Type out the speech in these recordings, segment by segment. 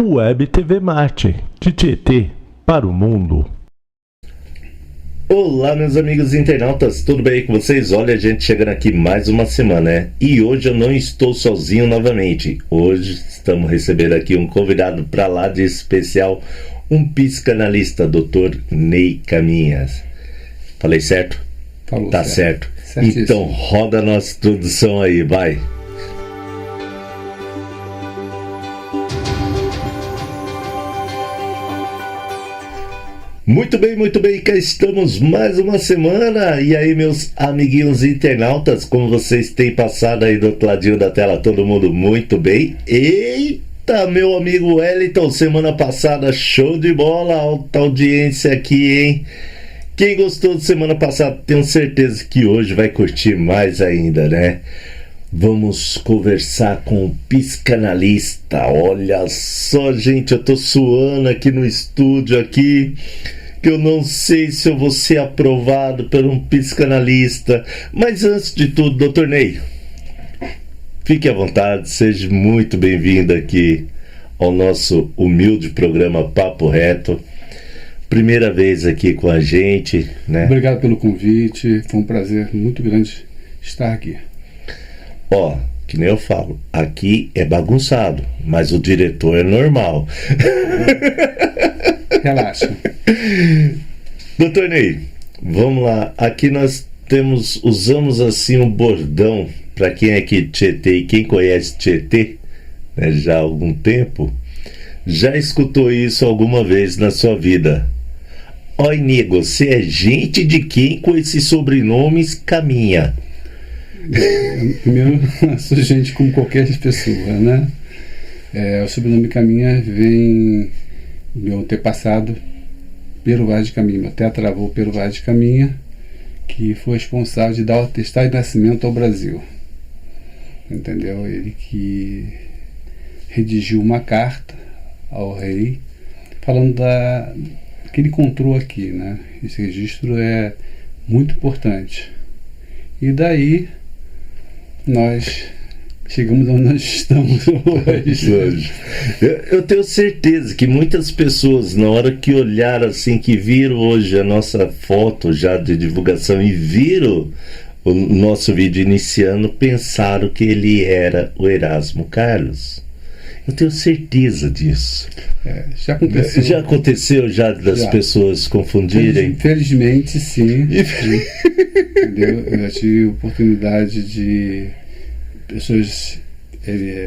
Web TV Marte, de Tietê para o mundo. Olá, meus amigos internautas, tudo bem com vocês? Olha, a gente chegando aqui mais uma semana, né? E hoje eu não estou sozinho novamente. Hoje estamos recebendo aqui um convidado para lá de especial, um psicanalista, Dr. Ney Caminhas. Falei certo? Falou tá certo. Certíssimo. Então roda a nossa introdução aí, vai. Muito bem, cá estamos mais uma semana. E aí, meus amiguinhos internautas, como vocês têm passado aí do outro ladinho da tela? Todo mundo muito bem? Eita, meu amigo Wellington, semana passada, show de bola, alta audiência aqui, hein? Quem gostou de semana passada, tenho certeza que hoje vai curtir mais ainda, né? Vamos conversar com o psicanalista. Olha só, gente, eu tô suando aqui no estúdio aqui, que eu não sei se eu vou ser aprovado por um psicanalista. Mas antes de tudo, doutor Ney, fique à vontade, seja muito bem-vindo aqui ao nosso humilde programa Papo Reto. Primeira vez aqui com a gente, né? Obrigado pelo convite, foi um prazer muito grande estar aqui. Ó, que nem eu falo, aqui é bagunçado, mas o diretor é normal. Relaxa. Doutor Ney, vamos lá. Aqui nós usamos assim um bordão, para quem é aqui de Tietê e quem conhece Tietê, né, já há algum tempo, já escutou isso alguma vez na sua vida. Oi, nego, você é gente de quem com esses sobrenomes caminha? Primeiro, sou gente como qualquer pessoa, né? O sobrenome Caminha vem do meu antepassado, Pero Vaz de Caminha. Meu tetravô Pero Vaz de Caminha, que foi responsável de dar o atestado de nascimento ao Brasil. Entendeu? Ele que redigiu uma carta ao rei, falando que ele encontrou aqui, né? Esse registro é muito importante. E daí nós chegamos onde nós estamos hoje. Eu tenho certeza que muitas pessoas, na hora que olharam assim, que viram hoje a nossa foto já de divulgação e viram o nosso vídeo iniciando, pensaram que ele era o Erasmo Carlos. Eu tenho certeza disso. Já aconteceu. Já aconteceu das pessoas confundirem? Infelizmente, sim. Entendeu? Eu já tive oportunidade de pessoas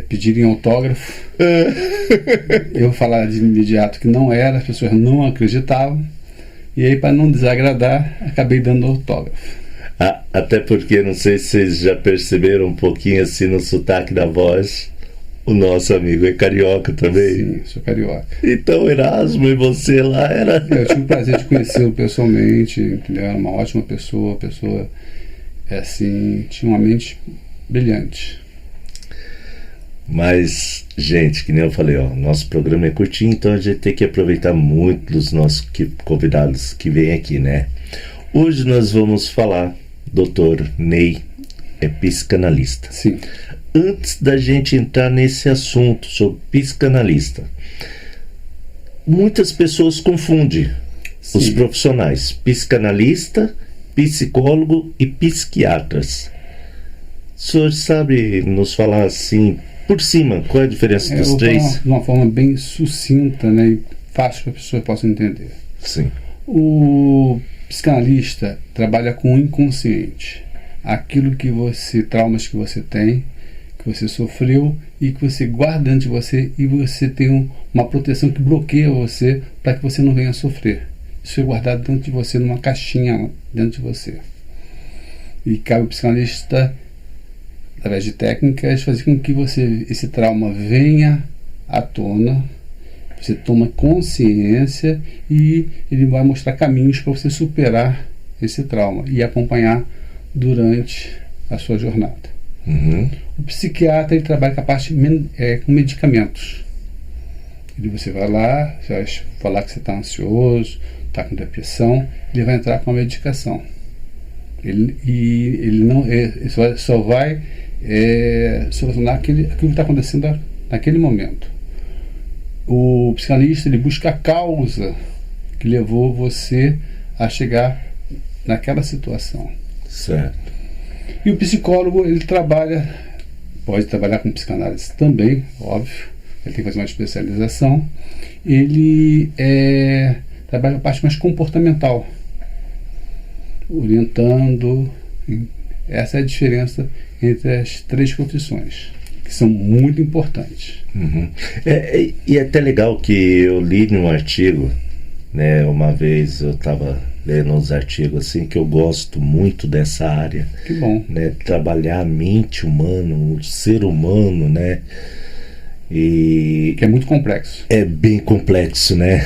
pedirem autógrafo. Eu falar de imediato que não era, as pessoas não acreditavam. E aí, para não desagradar, acabei dando autógrafo. Até porque, não sei se vocês já perceberam um pouquinho assim no sotaque da voz, o nosso amigo é carioca também. Sim, sou carioca. Então, Erasmo, e você lá era... Eu tive o prazer de conhecê-lo pessoalmente, entendeu? Era uma ótima pessoa, assim, tinha uma mente brilhante. Mas, gente, que nem eu falei, ó, nosso programa é curtinho, então a gente tem que aproveitar muito dos nossos convidados que vêm aqui, né? Hoje nós vamos falar, doutor Ney é psicanalista. Sim. Antes da gente entrar nesse assunto sobre psicanalista, muitas pessoas confundem os profissionais, psicanalista, psicólogo e psiquiatras. O senhor sabe nos falar assim, por cima, qual é a diferença dos três? De uma forma bem sucinta, né, e fácil que a pessoa possa entender. Sim. O psicanalista trabalha com o inconsciente, aquilo que traumas que você tem, que você sofreu e que você guarda dentro de você, e você tem uma proteção que bloqueia você para que você não venha a sofrer. Isso é guardado dentro de você, numa caixinha dentro de você. E cabe ao psicanalista, através de técnicas, fazer com que esse trauma venha à tona, você toma consciência e ele vai mostrar caminhos para você superar esse trauma e acompanhar durante a sua jornada. Uhum. O psiquiatra, ele trabalha com a parte com medicamentos. Você vai lá, você vai falar que você está ansioso, está com depressão, ele vai entrar com a medicação. Ele só vai solucionar aquilo que está acontecendo naquele momento. o psicanalista ele busca a causa que levou você a chegar naquela situação. Certo. E o psicólogo, ele pode trabalhar com psicanálise também, óbvio, ele tem que fazer uma especialização. Ele trabalha a parte mais comportamental, orientando. Essa é a diferença entre as três profissões, que são muito importantes. Uhum. E é até legal que eu li num artigo, né, uma vez eu estava lendo uns artigos assim, que eu gosto muito dessa área. Que bom. Né, trabalhar a mente humana, o ser humano, né? E que é muito complexo. É bem complexo, né?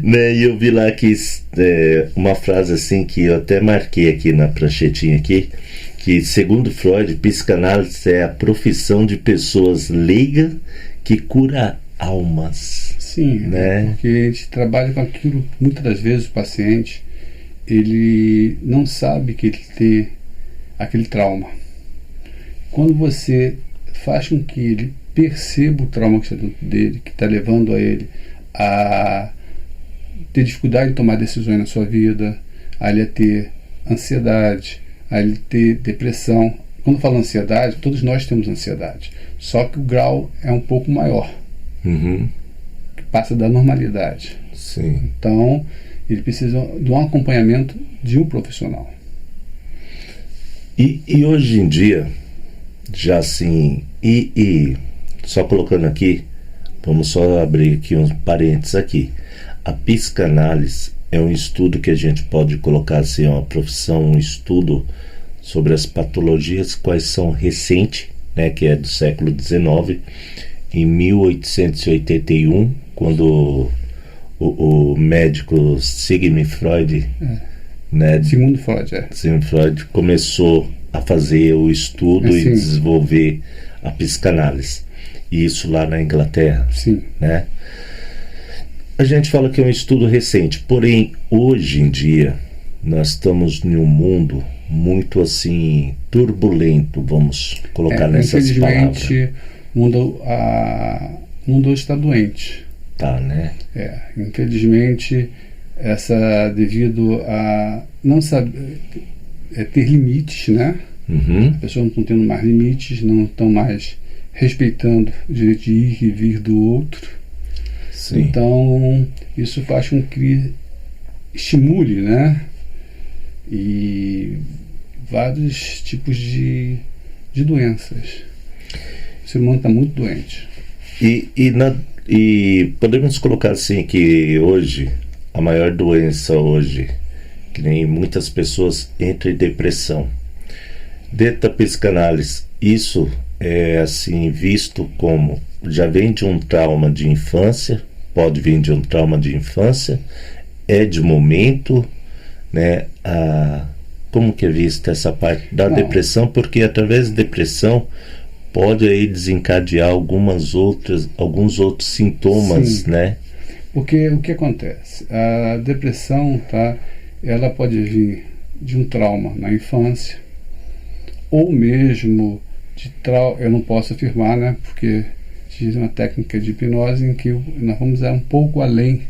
Né? E eu vi lá que uma frase assim que eu até marquei aqui na pranchetinha aqui, que segundo Freud, psicanálise é a profissão de pessoas leigas que cura almas. Sim, né? Porque a gente trabalha com aquilo, muitas das vezes o paciente ele não sabe que ele tem aquele trauma. Quando você faz com que ele perceba o trauma que está dentro dele, que está levando a ele a ter dificuldade de tomar decisões na sua vida, a ele ter ansiedade, a ele ter depressão. Quando eu falo ansiedade, todos nós temos ansiedade, só que o grau é um pouco maior, que passa da normalidade. Sim. Então, ele precisa de um acompanhamento de um profissional. E hoje em dia, já assim, só colocando aqui, vamos só abrir aqui uns parênteses aqui. A psicanálise é um estudo que a gente pode colocar assim, uma profissão, um estudo sobre as patologias quais são recentes, né, que é do século XIX, em 1881, quando o médico Sigmund Freud, né, Sigmund Freud começou a fazer o estudo e desenvolver a psicanálise. Isso lá na Inglaterra. Sim. Né? A gente fala que é um estudo recente, porém, hoje em dia, nós estamos em um mundo muito assim, turbulento, vamos colocar nessas palavras. Infelizmente, o mundo está doente. Tá, né? Infelizmente, devido a não saber ter limites, né? As pessoas não estão tendo mais limites, não estão mais respeitando o direito de ir e vir do outro. Sim. Então, isso faz com que estimule, né? E vários tipos de doenças. O ser humano está muito doente. E podemos colocar assim que hoje, a maior doença hoje, que nem muitas pessoas entram em depressão. Dentro da psicanálise, isso é assim visto como já vem de um trauma de infância, pode vir de um trauma de infância, é de momento, né? Como que é vista essa parte da depressão? Porque através da depressão pode aí desencadear alguns outros sintomas, sim, né? Porque o que acontece? A depressão, ela pode vir de um trauma na infância, ou mesmo de trauma, eu não posso afirmar, né? Porque existe uma técnica de hipnose em que nós vamos um pouco além,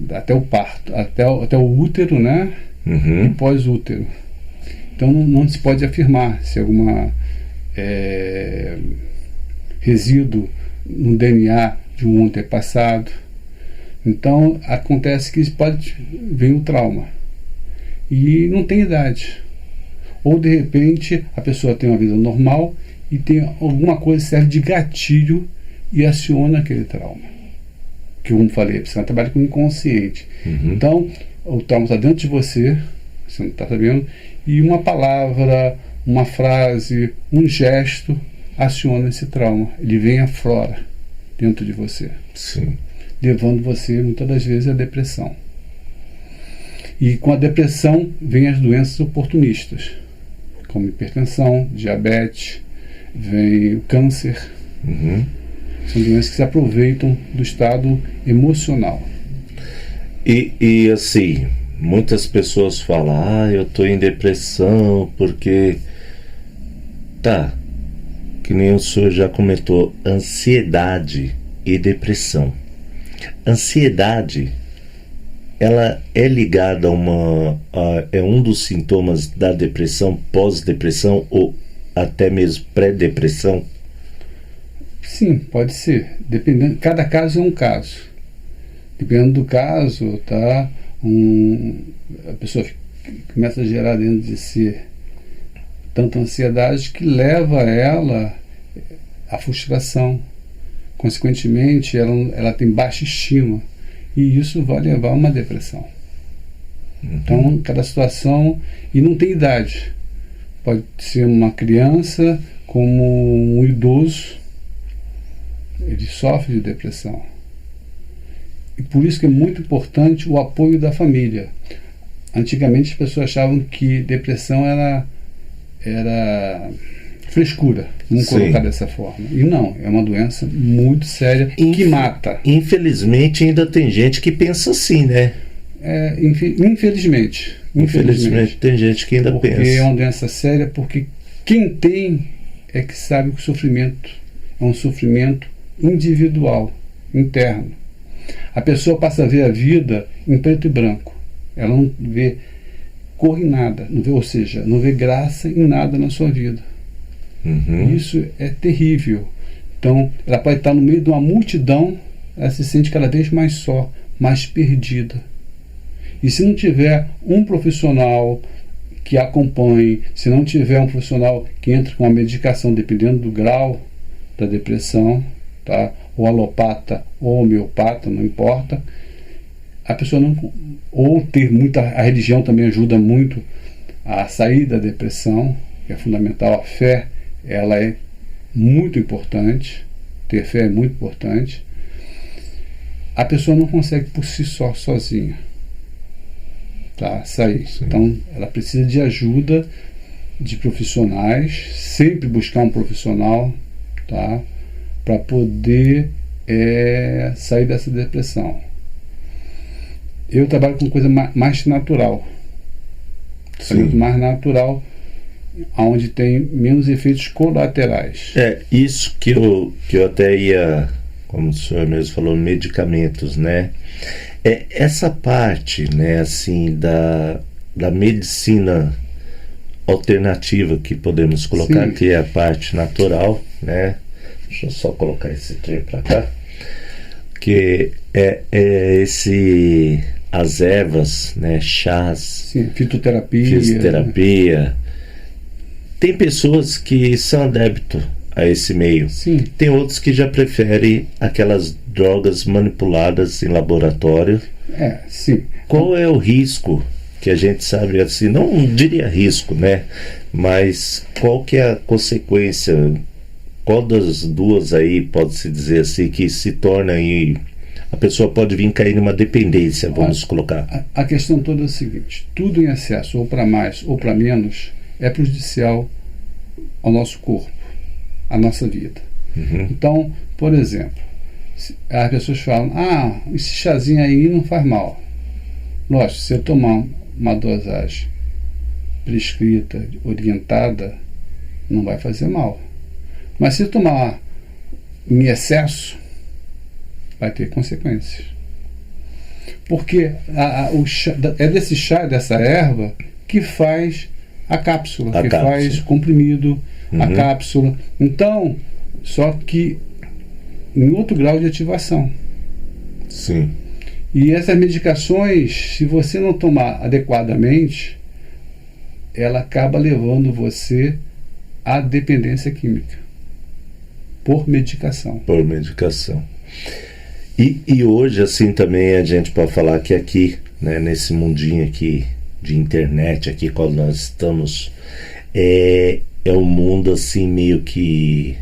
até o parto, até o útero, né? E pós-útero. Então não se pode afirmar se alguma resíduo no DNA de um antepassado. Então acontece que pode vir um trauma e não tem idade, ou de repente a pessoa tem uma vida normal e tem alguma coisa que serve de gatilho e aciona aquele trauma, que como falei, você trabalha com o inconsciente. Então o trauma está dentro de você não está sabendo, e uma palavra, uma frase, um gesto aciona esse trauma, ele vem aflora dentro de você. Sim. Levando você muitas das vezes à depressão. E com a depressão vem as doenças oportunistas, como hipertensão, diabetes, vem o câncer. São doenças que se aproveitam do estado emocional. E assim, muitas pessoas falam, eu estou em depressão porque que nem o senhor já comentou, ansiedade e depressão. Ansiedade, ela é ligada é um dos sintomas da depressão, pós-depressão ou até mesmo pré-depressão? Sim, pode ser. Dependendo, cada caso é um caso. Dependendo do caso, tá? A pessoa começa a gerar dentro de si tanta ansiedade que leva ela à frustração. Consequentemente, ela tem baixa estima. E isso vai levar a uma depressão. Então, cada situação... E não tem idade. Pode ser uma criança, como um idoso. Ele sofre de depressão. E por isso que é muito importante o apoio da família. Antigamente as pessoas achavam que depressão era frescura, vamos colocar dessa forma. E não, é uma doença muito séria que mata. Infelizmente ainda tem gente que pensa assim, né? Infelizmente tem gente que ainda pensa. Porque é uma doença séria, porque quem tem é que sabe que o sofrimento é um sofrimento individual, interno. A pessoa passa a ver a vida em preto e branco. Ela não vê cor em nada, ou seja, não vê graça em nada na sua vida. Isso é terrível. Então, ela pode estar no meio de uma multidão, ela se sente cada vez mais só, mais perdida. E se não tiver um profissional que acompanhe, se não tiver um profissional que entre com a medicação, dependendo do grau da depressão, tá? Ou alopata ou homeopata, não importa, a pessoa não... Ou ter muita... A religião também ajuda muito a sair da depressão, que é fundamental. A fé, ela é muito importante. Ter fé é muito importante. A pessoa não consegue por si só, sozinha, tá? Sair. Sim. Então, ela precisa de ajuda de profissionais, sempre buscar um profissional, tá? Para poder sair dessa depressão. Eu trabalho com coisa mais natural, tratamento mais natural, onde tem menos efeitos colaterais. Isso que eu até ia, como o senhor mesmo falou, medicamentos, né? Essa parte, né, assim, da medicina alternativa que podemos colocar, que é a parte natural, né? Deixa eu só colocar esse trem para cá, que as ervas, né, chás, sim, fisioterapia. Tem pessoas que são adeptos a esse meio. Sim. Tem outros que já preferem aquelas drogas manipuladas em laboratório. Sim. Qual é o risco que a gente sabe, assim, não diria risco, né? Mas qual que é a consequência? Qual das duas aí pode-se dizer assim que se torna aí, a pessoa pode vir cair numa dependência, vamos colocar? A questão toda é a seguinte: tudo em excesso, ou para mais ou para menos, é prejudicial ao nosso corpo, à nossa vida. Então, por exemplo, as pessoas falam: esse chazinho aí não faz mal. Lógico, se eu tomar uma dosagem prescrita, orientada, não vai fazer mal. Mas se eu tomar em excesso, vai ter consequências. Porque é desse chá, dessa erva, que faz a cápsula, faz comprimido, a cápsula. Então, só que em outro grau de ativação. Sim. E essas medicações, se você não tomar adequadamente, ela acaba levando você à dependência química. Por medicação. E hoje, assim, também a gente pode falar que aqui, né, nesse mundinho aqui de internet, aqui quando nós estamos, é um mundo assim meio que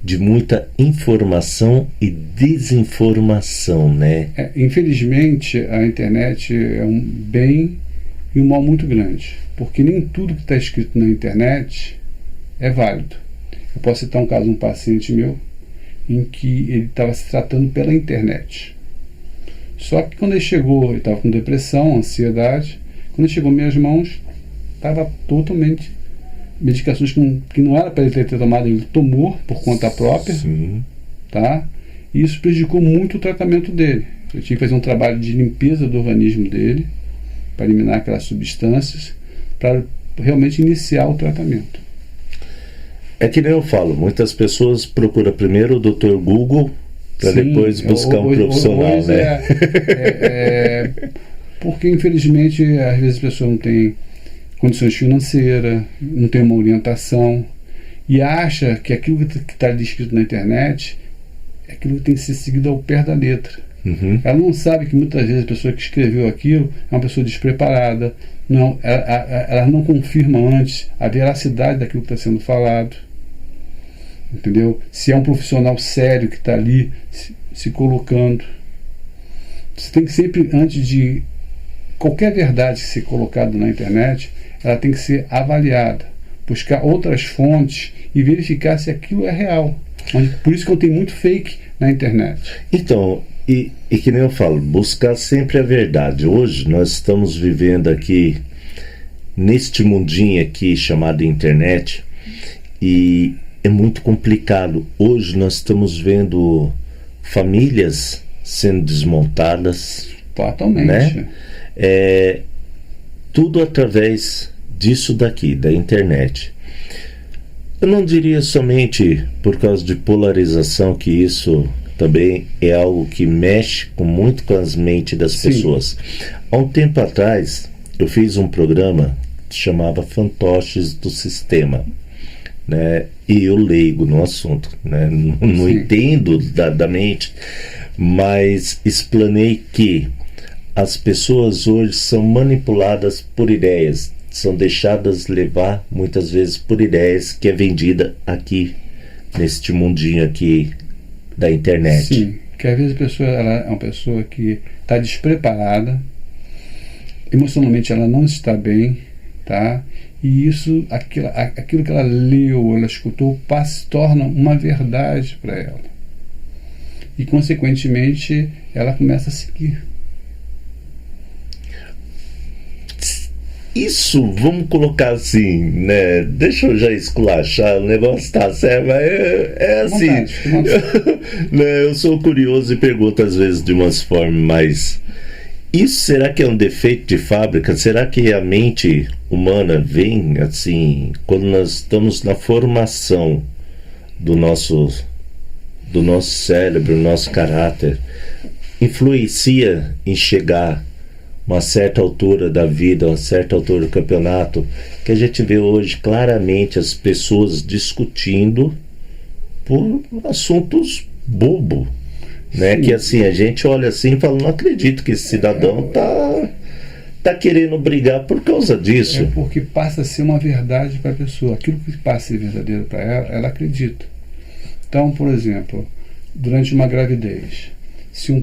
de muita informação e desinformação, né? Infelizmente, a internet é um bem e um mal muito grande, porque nem tudo que está escrito na internet é válido. Eu posso citar um caso de um paciente meu em que ele estava se tratando pela internet. Só que quando ele chegou, ele estava com depressão, ansiedade. Quando ele chegou em minhas mãos, estava totalmente medicações que não era para ele ter tomado, ele tomou por conta própria. Sim. Tá? E isso prejudicou muito o tratamento dele. Eu tive que fazer um trabalho de limpeza do organismo dele, para eliminar aquelas substâncias, para realmente iniciar o tratamento. É que nem eu falo, muitas pessoas procuram primeiro o Dr. Google para depois buscar um profissional, hoje né? Porque infelizmente às vezes a pessoa não tem condições financeiras, não tem uma orientação e acha que aquilo que está escrito na internet é aquilo que tem que ser seguido ao pé da letra. Uhum. Ela não sabe que muitas vezes a pessoa que escreveu aquilo é uma pessoa despreparada, ela não confirma antes a veracidade daquilo que está sendo falado, entendeu? Se é um profissional sério que está ali se colocando. Você tem que sempre, antes de qualquer verdade ser colocada na internet, ela tem que ser avaliada, buscar outras fontes e verificar se aquilo é real. Por isso que eu tenho muito fake na internet. Então, e que nem eu falo, buscar sempre a verdade. Hoje nós estamos vivendo aqui neste mundinho aqui chamado internet e é muito complicado. Hoje nós estamos vendo famílias sendo desmontadas. Totalmente. Né? Tudo através disso daqui, da internet. Eu não diria somente por causa de polarização que isso também é algo que mexe muito com as mentes das pessoas. Há um tempo atrás eu fiz um programa que chamava Fantoches do Sistema, né? E eu leigo no assunto, né? Não entendo da mente, mas explanei que as pessoas hoje são manipuladas por ideias, são deixadas levar muitas vezes por ideias que é vendida aqui neste mundinho aqui da internet. Sim, que às vezes a pessoa ela é uma pessoa que está despreparada, emocionalmente ela não está bem, tá? E isso, aquilo que ela leu, ela escutou, se torna uma verdade para ela. E consequentemente ela começa a seguir. Isso, vamos colocar assim, né? Deixa eu já esculachar, o negócio tá certo, mas é assim. Né, eu sou curioso e pergunto às vezes de umas formas mais. Isso será que é um defeito de fábrica? Será que a mente humana vem assim, quando nós estamos na formação do nosso cérebro, nosso caráter, influencia em chegar uma certa altura da vida, uma certa altura do campeonato, que a gente vê hoje claramente as pessoas discutindo por assuntos bobo, né? Que assim, a gente olha assim e fala, não acredito que esse cidadão tá querendo brigar por causa disso. É porque passa a ser uma verdade para a pessoa. Aquilo que passa a ser verdadeiro para ela, ela acredita. Então, por exemplo, durante uma gravidez, se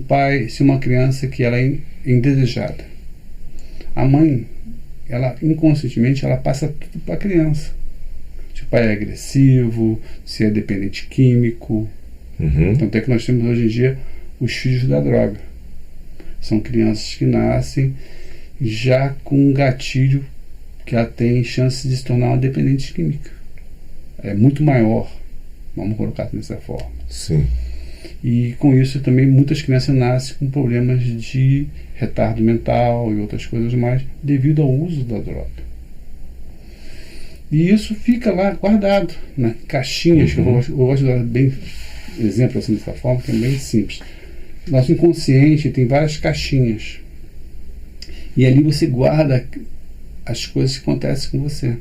uma criança que ela é indesejada, a mãe, ela inconscientemente, ela passa tudo para a criança. Se o pai é agressivo, se é dependente químico. Então, até que nós temos hoje em dia os filhos da droga. São crianças que nascem já com um gatilho que ela tem chance de se tornar uma dependente química. É muito maior, vamos colocar dessa forma. Sim. E com isso também muitas crianças nascem com problemas de retardo mental e outras coisas mais devido ao uso da droga. E isso fica lá guardado, né? Caixinhas, que eu gosto de dar bem exemplo assim dessa forma, que é bem simples. Nosso inconsciente tem várias caixinhas. E ali você guarda as coisas que acontecem com você.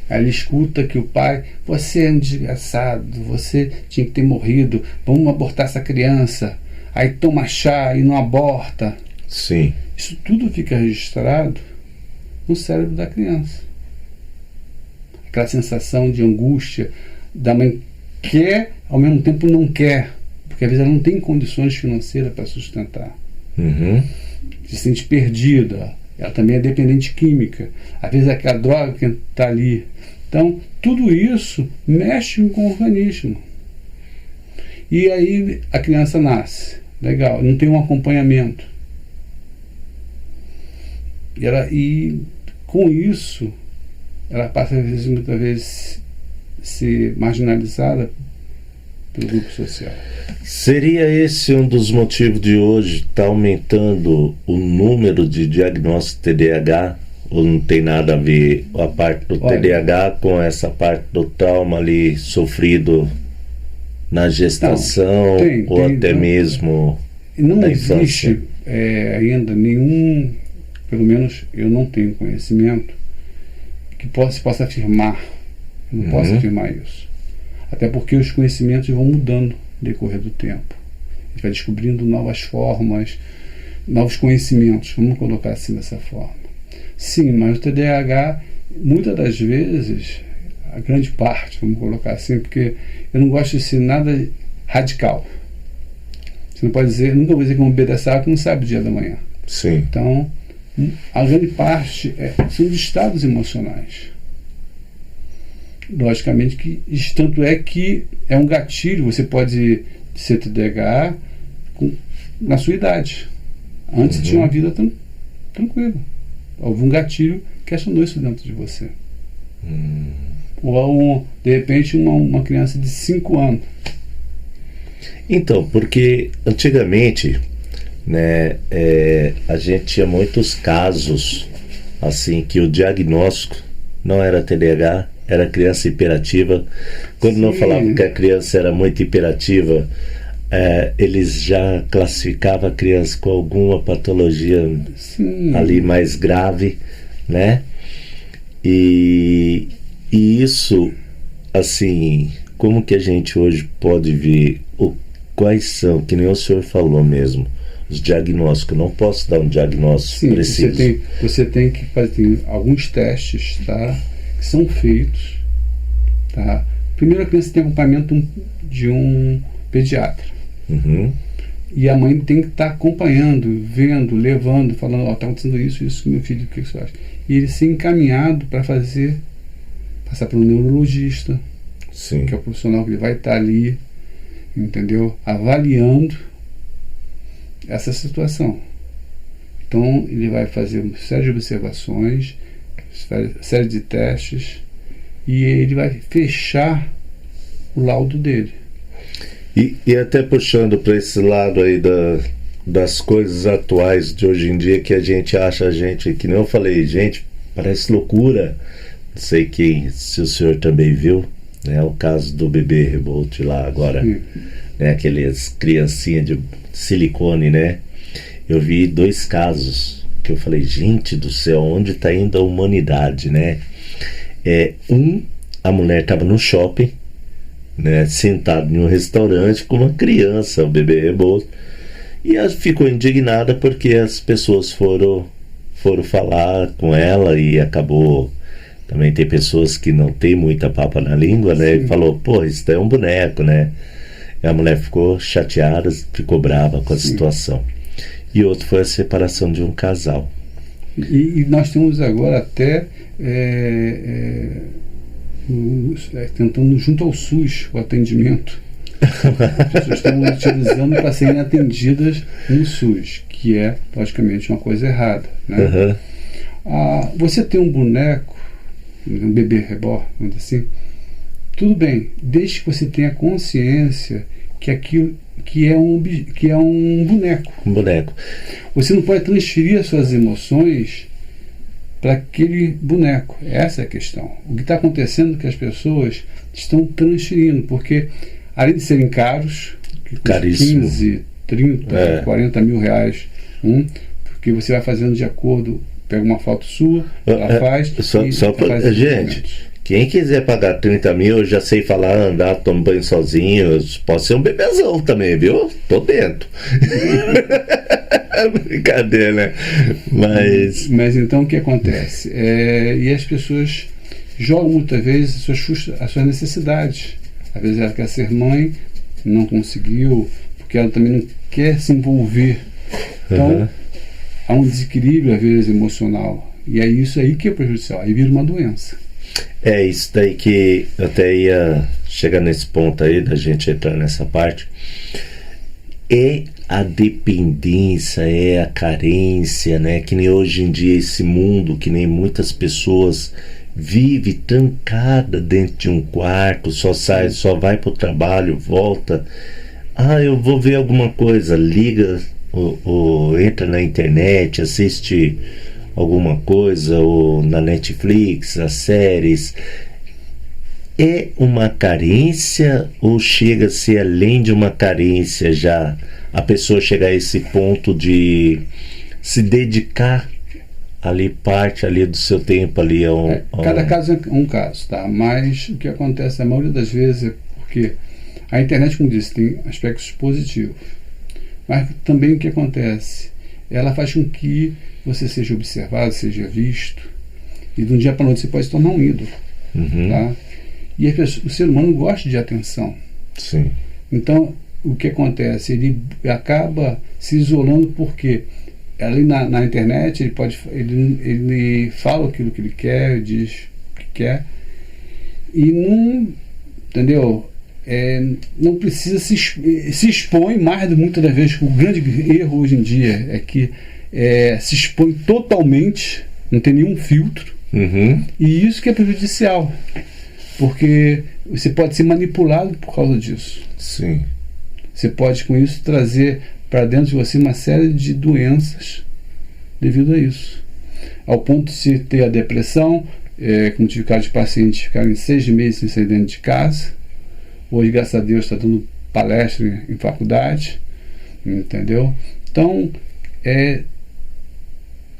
Aí ele escuta que o pai, você é um desgraçado, você tinha que ter morrido, vamos abortar essa criança. Aí toma chá e não aborta. Sim. Isso tudo fica registrado no cérebro da criança. Aquela sensação de angústia da mãe quer, ao mesmo tempo não quer, porque às vezes ela não tem condições financeiras para sustentar. Se sente perdida. Ela também é dependente química. Às vezes é aquela droga que está ali. Então, tudo isso mexe com o organismo. E aí a criança nasce. Legal, não tem um acompanhamento. E com isso, ela passa, às vezes, muitas vezes, ser marginalizada pelo grupo social. Seria esse um dos motivos de hoje estar aumentando o número de diagnóstico TDAH? Ou não tem nada a ver a parte do TDAH com essa parte do trauma ali sofrido na gestação ou até mesmo não na existe infância? Ainda nenhum, pelo menos eu não tenho conhecimento que se possa afirmar. Eu não posso afirmar isso. Até porque os conhecimentos vão mudando no decorrer do tempo. A gente vai descobrindo novas formas, novos conhecimentos, vamos colocar assim dessa forma. Sim, mas o TDAH, muitas das vezes, a grande parte, vamos colocar assim, porque eu não gosto de ser nada radical. Você não pode dizer, nunca vou dizer que um bebê que não sabe o dia da manhã. Sim. Então, a grande parte são os estados emocionais. Logicamente que, tanto é que é um gatilho, você pode ser TDAH na sua idade. Antes tinha uma vida tranquila. Houve um gatilho que acionou isso dentro de você. Ou, de repente, uma criança de 5 anos. Então, porque antigamente, né, a gente tinha muitos casos assim que o diagnóstico não era TDAH, era criança hiperativa. Quando não falavam que a criança era muito hiperativa, eles já classificavam a criança com alguma patologia ali mais grave, né? E isso, assim, como que a gente hoje pode ver quais são, que nem o senhor falou mesmo, os diagnósticos? Eu não posso dar um diagnóstico preciso. Você tem que fazer alguns testes, tá? Que são feitos, tá? Primeiro, a criança tem acompanhamento de um pediatra. E a mãe tem que estar acompanhando, vendo, levando, falando, está acontecendo isso com meu filho, o que você acha? E ele ser encaminhado para passar para um neurologista, que é o profissional que ele vai estar ali, entendeu? Avaliando essa situação. Então, ele vai fazer uma série de observações, série de testes, e ele vai fechar o laudo dele. E até puxando para esse lado aí das coisas atuais de hoje em dia, que a gente acha, que nem eu falei, gente, parece loucura. Não sei se o senhor também viu, né, o caso do bebê Rebolt lá agora, né, aquelas criancinhas de silicone, né? Eu vi 2 casos que eu falei, gente do céu, onde está indo a humanidade, né? A mulher estava no shopping, né, sentado em um restaurante com uma criança, o bebê Rebolt, e ela ficou indignada porque as pessoas foram falar com ela e acabou. Também tem pessoas que não tem muita papa na língua, né? E falou, pô, isso daí é um boneco, né? E a mulher ficou chateada, ficou brava com a situação. E outro foi a separação de um casal. E nós temos agora até tentando junto ao SUS o atendimento. As pessoas estão utilizando para serem atendidas no SUS, que é logicamente uma coisa errada, né? Você tem um boneco, um bebê reborn, vamos dizer assim, tudo bem, desde que você tenha consciência que aquilo que é um boneco. Um boneco. Você não pode transferir as suas emoções para aquele boneco. Essa é a questão. O que está acontecendo é que as pessoas estão transferindo, porque além de serem caros, caríssimo, 15, 30, 40 mil reais, porque você vai fazendo de acordo, pega uma foto sua, ela faz. Gente, quem quiser pagar 30 mil, eu já sei falar, andar, tomar banho sozinho, pode ser um bebezão também, viu? Tô dentro. Brincadeira, né? Mas então o que acontece? E as pessoas jogam muitas vezes as suas necessidades. Às vezes ela quer ser mãe, não conseguiu, porque ela também não quer se envolver. Então, há um desequilíbrio, às vezes, emocional. E é isso aí que é prejudicial. Aí vira uma doença. É isso daí que eu até ia chegar nesse ponto aí, da gente entrar nessa parte. É a dependência, é a carência, né? Que nem hoje em dia esse mundo, que nem muitas pessoas vive trancada dentro de um quarto, só sai, só vai para o trabalho, volta. Ah, eu vou ver alguma coisa, liga ou entra na internet, assiste alguma coisa, ou na Netflix, as séries. É uma carência ou chega a ser além de uma carência já? A pessoa chegar a esse ponto de se dedicar ali parte ali do seu tempo ali cada caso é um caso, tá? Mas o que acontece a maioria das vezes é porque a internet, como disse, tem aspectos positivos, mas também o que acontece, ela faz com que você seja observado, seja visto, e de um dia para a noite você pode se tornar um ídolo. Tá? E o ser humano gosta de atenção. Sim. Então o que acontece, ele acaba se isolando porque ali na internet ele fala aquilo que ele quer, diz o que quer, e não, entendeu? Não precisa se expõe mais, muitas das vezes. O grande erro hoje em dia é que se expõe totalmente, não tem nenhum filtro, e isso que é prejudicial, porque você pode ser manipulado por causa disso. Sim. Você pode com isso trazer para dentro de você uma série de doenças devido a isso, ao ponto de se ter a depressão, como tive casos de pacientes ficarem 6 meses sem sair dentro de casa. Hoje, graças a Deus, está dando palestra em faculdade, entendeu? Então,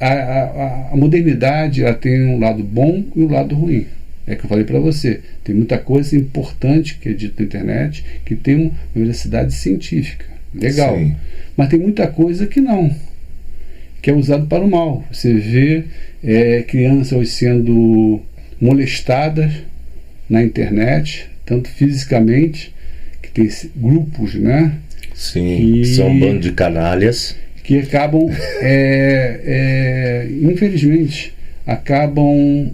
a modernidade, ela tem um lado bom e um lado ruim. É que eu falei para você, tem muita coisa importante que é dita na internet, que tem uma veracidade científica, legal. Sim. Mas tem muita coisa que não, que é usado para o mal. Você vê crianças sendo molestadas na internet, tanto fisicamente, que tem grupos, né? Sim, são um bando de canalhas. Que acabam, infelizmente, acabam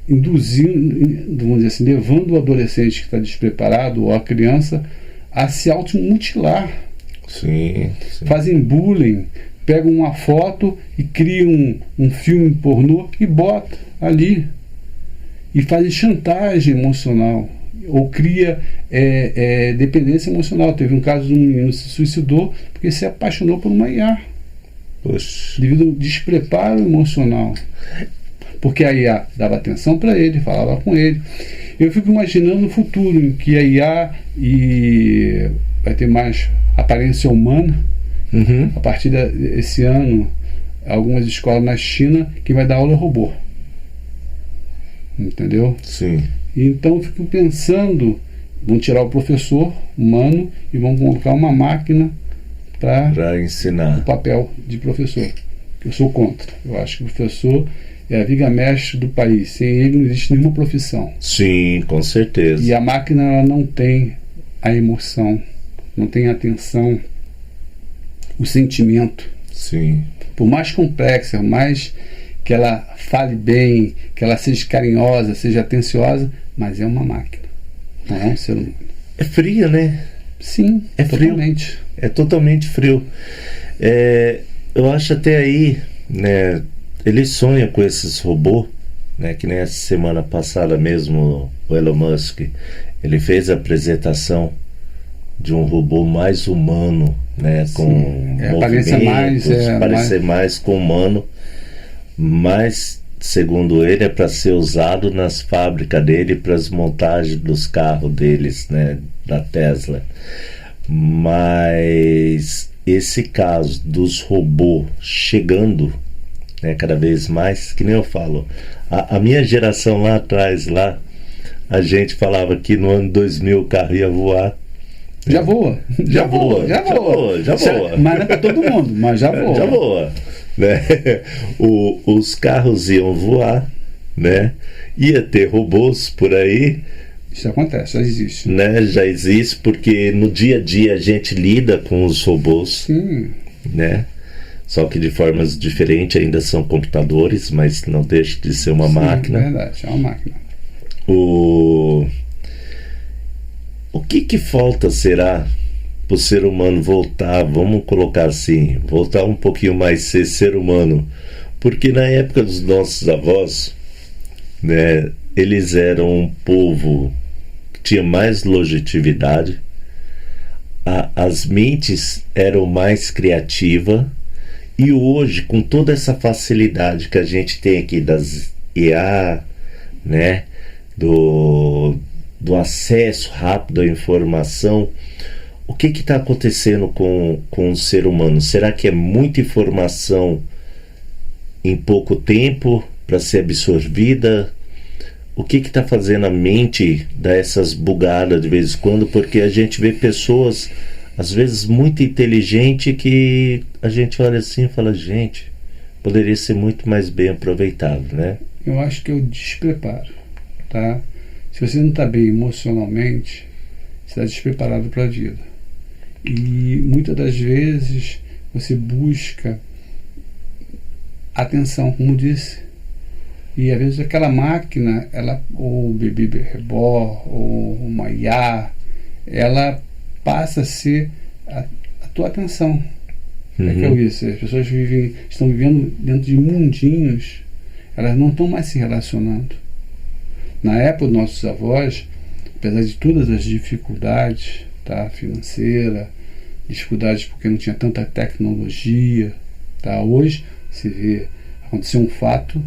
induzindo, vamos dizer assim, levando o adolescente que está despreparado, ou a criança, a se automutilar. Sim. Fazem bullying, pegam uma foto e criam um filme pornô e bota ali. E fazem chantagem emocional, ou cria dependência emocional. Teve um caso de um menino que se suicidou porque se apaixonou por uma IA. Poxa. Devido ao despreparo emocional. Porque a IA dava atenção para ele, falava com ele. Eu fico imaginando o futuro em que a IA vai ter mais aparência humana. A partir desse ano, algumas escolas na China que vai dar aula robô. Entendeu? Sim. Então eu fico pensando, vão tirar o professor humano e vão colocar uma máquina para ensinar o papel de professor. Eu sou contra. Eu acho que o professor é a viga mestre do país. Sem ele não existe nenhuma profissão. Sim, com certeza. E a máquina, ela não tem a emoção, não tem a atenção, o sentimento. Sim. Por mais complexa, por mais que ela fale bem, que ela seja carinhosa, seja atenciosa, mas é uma máquina, não é um ser humano. É fria, né? Sim, é totalmente. Frio. É totalmente frio. Eu acho até aí, né? Ele sonha com esses robôs, né? Que nem essa semana passada mesmo, o Elon Musk, ele fez a apresentação de um robô mais humano, né? Com movimentos, parecer mais com humano. Mas, segundo ele, é para ser usado nas fábricas dele, para as montagens dos carros deles, né, da Tesla. Mas esse caso dos robôs chegando, né, cada vez mais, que nem eu falo, a minha geração lá atrás, a gente falava que no ano 2000 o carro ia voar. Já voa. Já voa. Mas não é para todo mundo, mas já voa. Já voa. Né? Os carros iam voar, né? Ia ter robôs por aí. Isso acontece, já existe. Né? Já existe, porque no dia a dia a gente lida com os robôs. Sim. Né? Só que de formas diferentes, ainda são computadores, mas não deixa de ser uma máquina. É verdade, é uma máquina. O que falta será para o ser humano voltar, vamos colocar assim, voltar um pouquinho mais ser humano? Porque na época dos nossos avós, né? Eles eram um povo que tinha mais longevidade, as mentes eram mais criativas, e hoje, com toda essa facilidade que a gente tem aqui das IA, né, do acesso rápido à informação, o que está acontecendo com o ser humano? Será que é muita informação em pouco tempo para ser absorvida? O que está fazendo a mente dar essas bugadas de vez em quando? Porque a gente vê pessoas, às vezes, muito inteligentes, que a gente olha assim e fala, gente, poderia ser muito mais bem aproveitado, né? Eu acho que é o despreparo, tá? Se você não está bem emocionalmente, você está despreparado para a vida. E muitas das vezes você busca atenção, como disse. E às vezes aquela máquina, ou o bebê reborn, ou uma IA, ela passa a ser a tua atenção. É que é isso. As pessoas estão vivendo dentro de mundinhos, elas não estão mais se relacionando. Na época dos nossos avós, apesar de todas as dificuldades, tá, financeira, dificuldades porque não tinha tanta tecnologia, tá, hoje se vê, aconteceu um fato,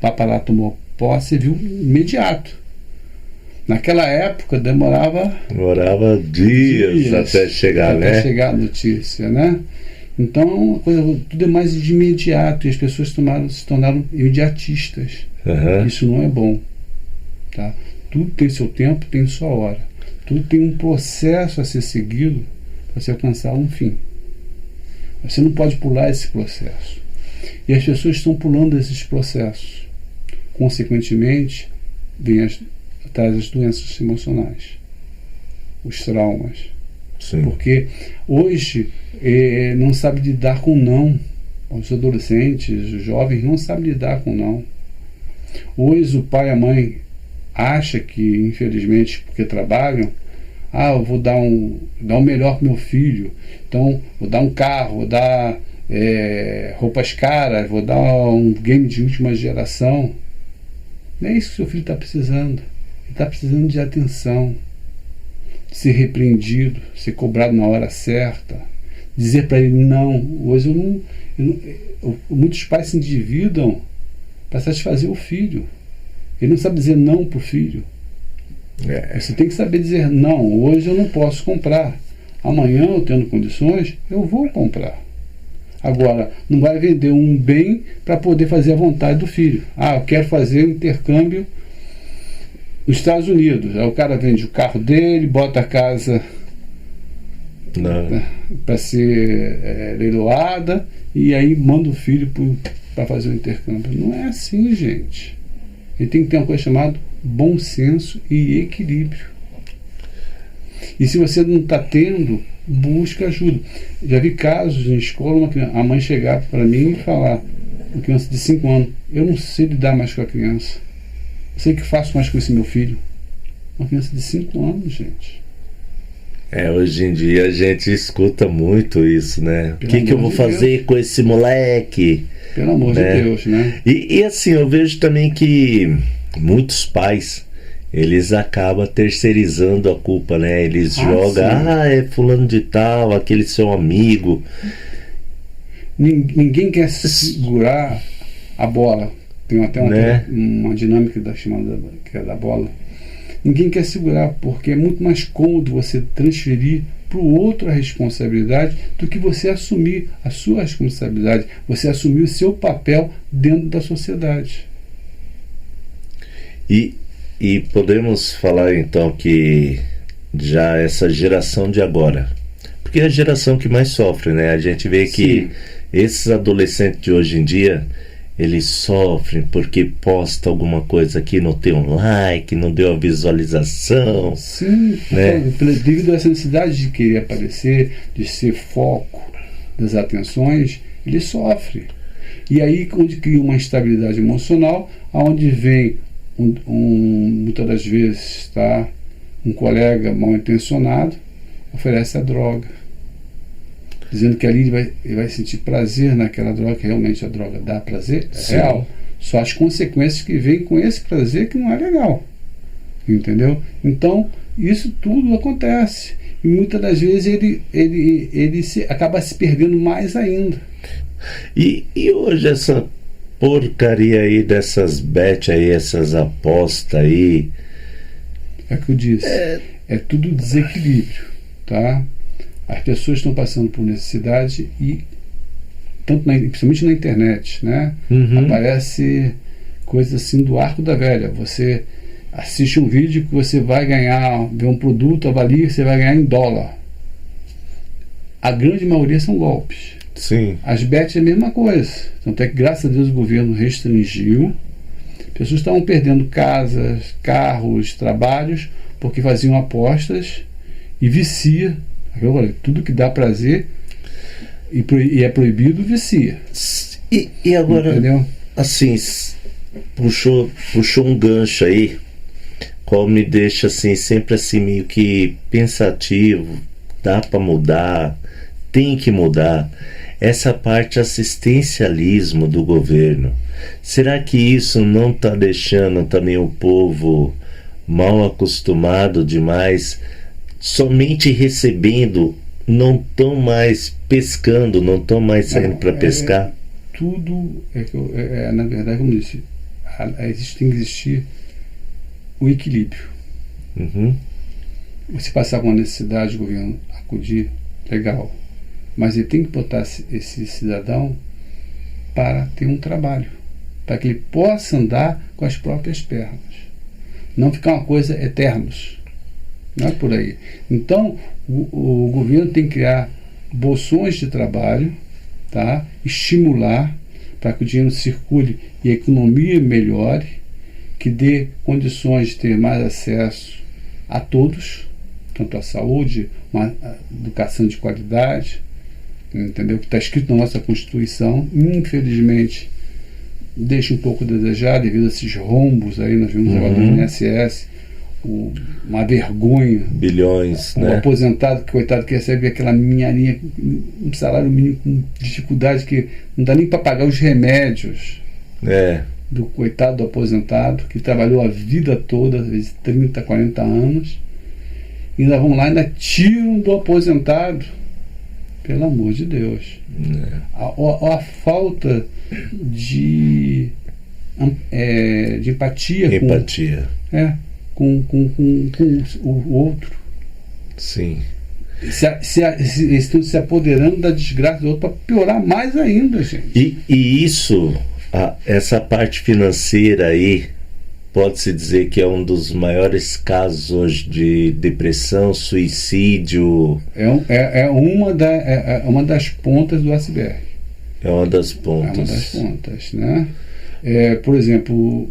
Papará tomou posse e viu imediato. Naquela época demorava dias até chegar, né? Até chegar a notícia, né? Então, tudo é mais de imediato, e as pessoas se tornaram imediatistas. Isso não é bom, tá? Tudo tem seu tempo, tem sua hora. Tudo tem um processo a ser seguido para se alcançar um fim. Você não pode pular esse processo. E as pessoas estão pulando esses processos. Consequentemente, vem atrás as doenças emocionais, os traumas. Sim. Porque hoje não sabe lidar com não. Os adolescentes, os jovens não sabem lidar com não. Hoje o pai e a mãe acha que, infelizmente, porque trabalham, eu vou dar o melhor para meu filho, então vou dar um carro, vou dar roupas caras, vou dar um game de última geração. Não é isso que seu filho está precisando. Ele está precisando de atenção, de ser repreendido, ser cobrado na hora certa, dizer para ele não. Hoje muitos pais se endividam para satisfazer o filho. Ele não sabe dizer não para o filho. Você tem que saber dizer não. Hoje eu não posso comprar. Amanhã, eu tendo condições, eu vou comprar. Agora, não vai vender um bem para poder fazer a vontade do filho. Eu quero fazer um intercâmbio nos Estados Unidos. Aí o cara vende o carro dele, bota a casa para ser leiloada, e aí manda o filho para fazer o intercâmbio. Não é assim, gente. Ele tem que ter uma coisa chamada bom senso e equilíbrio. E se você não está tendo, busca ajuda. Já vi casos em escola, a mãe chegar para mim e falar, uma criança de 5 anos, eu não sei lidar mais com a criança. Eu sei o que faço mais com esse meu filho. Uma criança de 5 anos, gente. Hoje em dia a gente escuta muito isso, né? O que eu vou fazer com esse moleque? Pelo amor de Deus, né? E assim, eu vejo também que muitos pais, eles acabam terceirizando a culpa, né? Eles jogam, é fulano de tal, aquele seu amigo. Ninguém quer segurar a bola. Tem até uma dinâmica chamada que é da bola. Ninguém quer segurar, porque é muito mais cômodo você transferir para o outro a responsabilidade do que você assumir a sua responsabilidade, você assumir o seu papel dentro da sociedade. E podemos falar então que já essa geração de agora, porque é a geração que mais sofre, né? A gente vê que esses adolescentes de hoje em dia, eles sofrem porque posta alguma coisa aqui, não tem um like, não deu a visualização. Sim, né? Devido a essa necessidade de querer aparecer, de ser foco das atenções, ele sofre. E aí, onde cria uma instabilidade emocional, aonde vem muitas das vezes, um colega mal intencionado oferece a droga, dizendo que ali ele vai sentir prazer naquela droga, que realmente a droga dá prazer, é real. Só as consequências que vêm com esse prazer que não é legal. Entendeu? Então, isso tudo acontece. E muitas das vezes ele acaba se perdendo mais ainda. E hoje essa porcaria aí dessas bet aí, essas apostas aí... É o que eu disse. É tudo desequilíbrio, tá? As pessoas estão passando por necessidade e principalmente na internet, né? Aparece coisa assim do arco da velha. Você assiste um vídeo que você vai ganhar, vê um produto, avalia, você vai ganhar em dólar. A grande maioria são golpes. Sim. As bets é a mesma coisa. Tanto é que, graças a Deus, o governo restringiu. Pessoas estavam perdendo casas, carros, trabalhos, porque faziam apostas e vicia. Tudo que dá prazer e é proibido, vicia. E agora, entendeu? Assim, puxou um gancho aí, qual me deixa assim, sempre assim, meio que pensativo. Dá para mudar, tem que mudar. Essa parte assistencialismo do governo, será que isso não está deixando também o povo mal acostumado demais, somente recebendo, não estão mais pescando, não estão mais saindo para pescar? Tudo na verdade, como eu disse, tem que existir o equilíbrio. Se passar com uma necessidade, o governo acudir, legal. Mas ele tem que botar esse cidadão para ter um trabalho, para que ele possa andar com as próprias pernas. Não ficar uma coisa eternos. Não é por aí. Então, o governo tem que criar bolsões de trabalho, tá? Estimular para que o dinheiro circule e a economia melhore, que dê condições de ter mais acesso a todos, tanto à saúde, uma educação de qualidade, entendeu? Que está escrito na nossa Constituição. Infelizmente deixa um pouco a desejar devido a esses rombos aí. Nós vimos agora no INSS, uma vergonha. Bilhões, né? Aposentado, que coitado, que recebe aquela minharinha, um salário mínimo com dificuldade, que não dá nem para pagar os remédios do coitado do aposentado, que trabalhou a vida toda, às vezes 30, 40 anos, e ainda vão lá e ainda tiram do aposentado. Pelo amor de Deus. A falta de empatia. Com o outro. Sim. Estão se apoderando da desgraça do outro para piorar mais ainda, gente. E isso, essa parte financeira aí, pode-se dizer que é um dos maiores casos hoje de depressão, suicídio. É uma das pontas do iceberg. É uma das pontas. É uma das pontas, né? Por exemplo,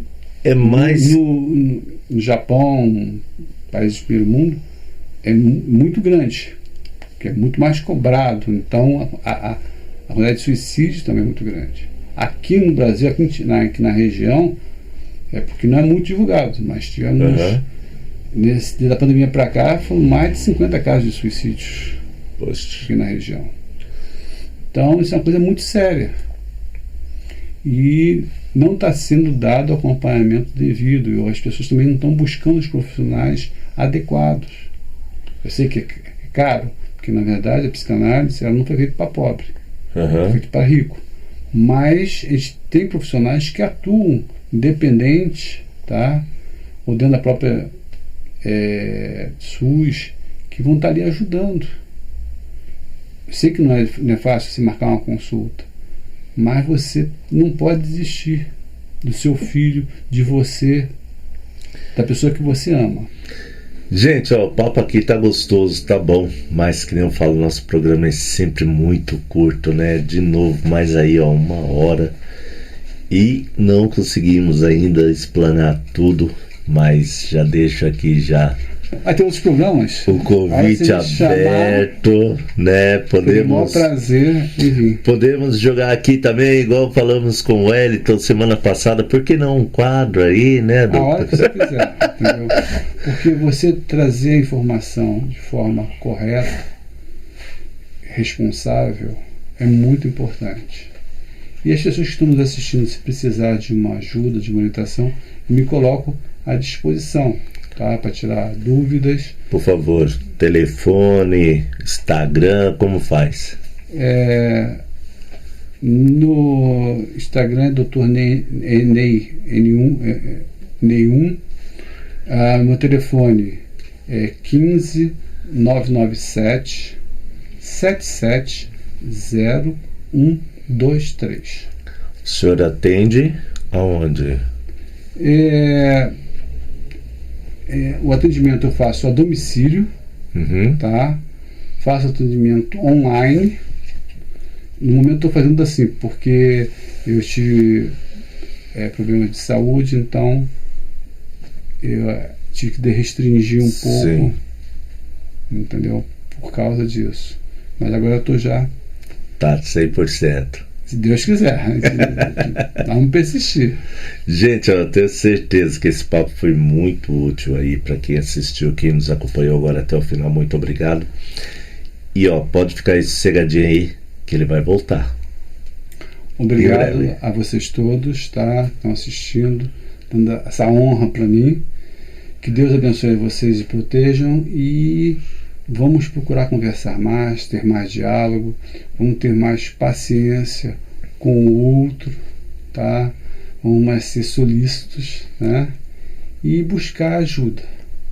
no Japão, países do primeiro mundo, é muito grande, que é muito mais cobrado. Então, a quantidade de suicídio também é muito grande. Aqui no Brasil, aqui na região, porque não é muito divulgado, mas tivemos, desde a pandemia para cá, foram mais de 50 casos de suicídios aqui na região. Então, isso é uma coisa muito séria. E não está sendo dado acompanhamento devido, e as pessoas também não estão buscando os profissionais adequados. Eu sei que é caro, porque na verdade a psicanálise ela não foi feita para pobre, foi feita para rico. Mas eles têm profissionais que atuam independente, tá? Ou dentro da própria SUS, que vão estar ali ajudando. Eu sei que não é fácil se marcar uma consulta, mas você não pode desistir do seu filho, de você, da pessoa que você ama. Gente, o papo aqui tá gostoso, tá bom, mas que nem eu falo, nosso programa é sempre muito curto, né? De novo, mais aí, 1 hora. E não conseguimos ainda explanar tudo, mas já deixo aqui já Vai ter outros programas? o convite aberto, né? Podemos, prazer, enfim. Podemos jogar aqui também, igual falamos com o Wellington semana passada. Por que não um quadro aí, né? A hora que você quiser, entendeu? Porque você trazer a informação de forma correta, responsável, é muito importante. E as pessoas que estão nos assistindo, se precisar de uma ajuda, de uma orientação, eu me coloco à disposição, tá? Para tirar dúvidas. Por favor, telefone, Instagram, como faz? No Instagram é Dr. Ney N1. Meu telefone é 15 997 770123. O senhor atende aonde? O atendimento eu faço a domicílio, tá? Faço atendimento online. No momento estou fazendo assim, porque eu tive problemas de saúde, então eu tive que restringir um pouco. Sim. Entendeu? Por causa disso. Mas agora eu estou já... Tá 100%. Se Deus quiser. Vamos persistir. Gente, eu tenho certeza que esse papo foi muito útil aí para quem assistiu, quem nos acompanhou agora até o final. Muito obrigado. E pode ficar aí sossegadinho aí, que ele vai voltar. Obrigado a vocês todos, tá? Que estão assistindo, dando essa honra para mim. Que Deus abençoe vocês e protejam. E vamos procurar conversar mais, ter mais diálogo, vamos ter mais paciência com o outro, tá? Vamos mais ser solícitos, né? E buscar ajuda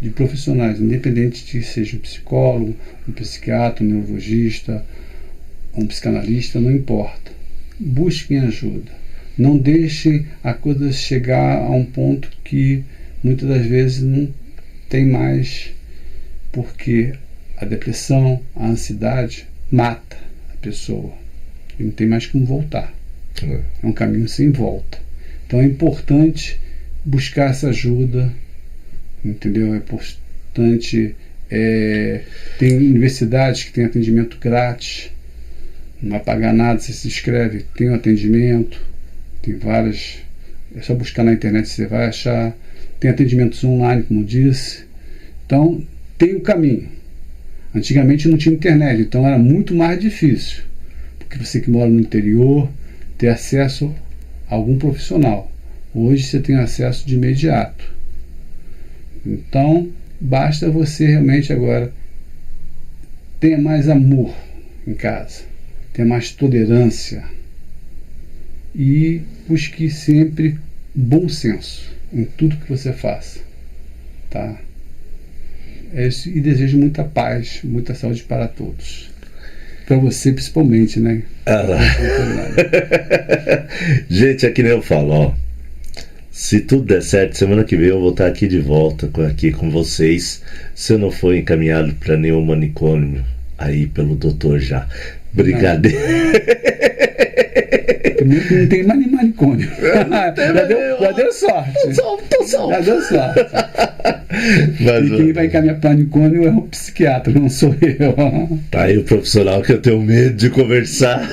de profissionais, independente de seja um psicólogo, um psiquiatra, um neurologista, um psicanalista, não importa. Busquem ajuda. Não deixem a coisa chegar a um ponto que muitas das vezes não tem mais, porque a depressão, a ansiedade mata a pessoa e não tem mais como voltar. É um caminho sem volta. Então é importante buscar essa ajuda, entendeu? É importante. Tem universidades que tem atendimento grátis, não vai pagar nada, você se inscreve, tem um atendimento, tem várias, é só buscar na internet, você vai achar. Tem atendimentos online, como eu disse. Então tem o caminho. Antigamente não tinha internet, então era muito mais difícil, porque você que mora no interior ter acesso a algum profissional. Hoje você tem acesso de imediato. Então basta você realmente agora ter mais amor em casa, ter mais tolerância e busque sempre bom senso em tudo que você faça, tá? E desejo muita paz, muita saúde para todos. Para você principalmente, né? Gente, é que nem eu falo, se tudo der certo, semana que vem eu vou estar aqui de volta aqui com vocês, se eu não for encaminhado para nenhum manicômio aí pelo doutor já. Brincadeira. Não tem mais nem manicômio. Já deu sorte. Já deu sorte. Mas, e quem vai encaminhar para manicômio é o psiquiatra, não sou eu. Tá aí o profissional que eu tenho medo de conversar.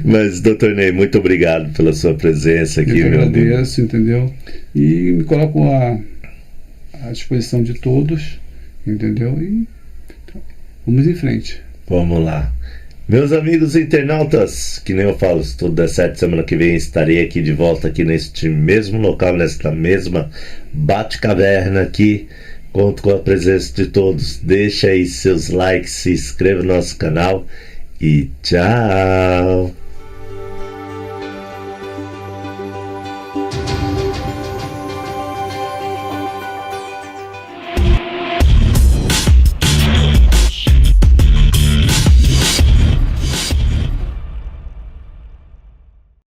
Mas, doutor Ney, muito obrigado pela sua presença aqui. Eu agradeço, entendeu? E me coloco à disposição de todos, entendeu? E vamos em frente. Vamos lá. Meus amigos internautas, que nem eu falo, se tudo der certo, semana que vem estarei aqui de volta aqui neste mesmo local, nesta mesma Bate-Caverna aqui. Conto com a presença de todos. Deixa aí seus likes, se inscreva no nosso canal e tchau!